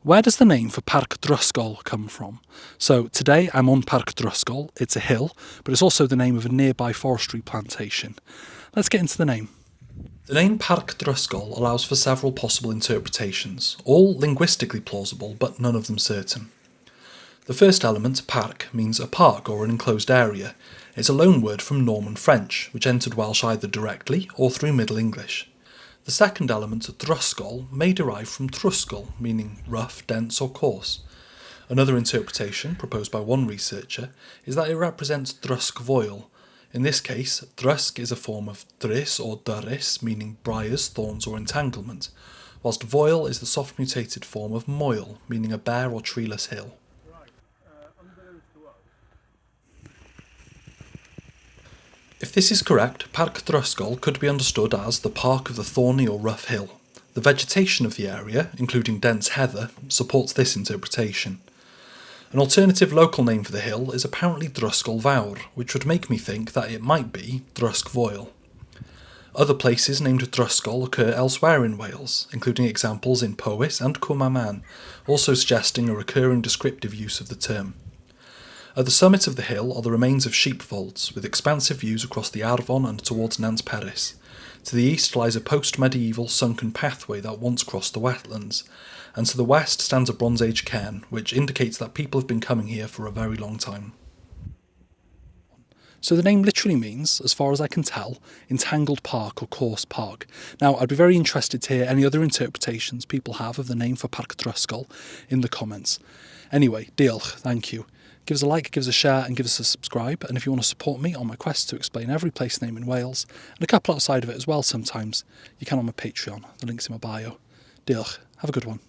Where does the name for Parc Drysgol come from? So today I'm on Parc Drysgol. It's a hill, but it's also the name of a nearby forestry plantation. Let's get into the name. The name Parc Drysgol allows for several possible interpretations, all linguistically plausible, but none of them certain. The first element, parc, means a park or an enclosed area. It's a loan word from Norman French, which entered Welsh either directly or through Middle English. The second element, drysgol, may derive from trusgol, meaning rough, dense or coarse. Another interpretation, proposed by one researcher, is that it represents drysg foel. In this case, drysg is a form of drys or dyrys, meaning briars, thorns or entanglement, whilst foel is the soft mutated form of moel, meaning a bare or treeless hill. If this is correct, Parc Drysgol could be understood as the park of the thorny or rough hill. The vegetation of the area, including dense heather, supports this interpretation. An alternative local name for the hill is apparently Drysgol Fawr, which would make me think that it might be Drysg Foel. Other places named Drysgol occur elsewhere in Wales, including examples in Powys and Cwm Aman, also suggesting a recurring descriptive use of the term. At the summit of the hill are the remains of sheepfolds, with expansive views across the Arfon and towards Nant Peris. To the east lies a post-medieval sunken pathway that once crossed the wetlands, and to the west stands a Bronze Age cairn, which indicates that people have been coming here for a very long time. So the name literally means, as far as I can tell, entangled park or coarse park. Now, I'd be very interested to hear any other interpretations people have of the name for Parc Drysgol in the comments. Anyway, diolch, thank you. Give us a like, give us a share and give us a subscribe, and if you want to support me on my quest to explain every place name in Wales, and a couple outside of it as well sometimes, you can on my Patreon. The link's in my bio. Diolch, have a good one.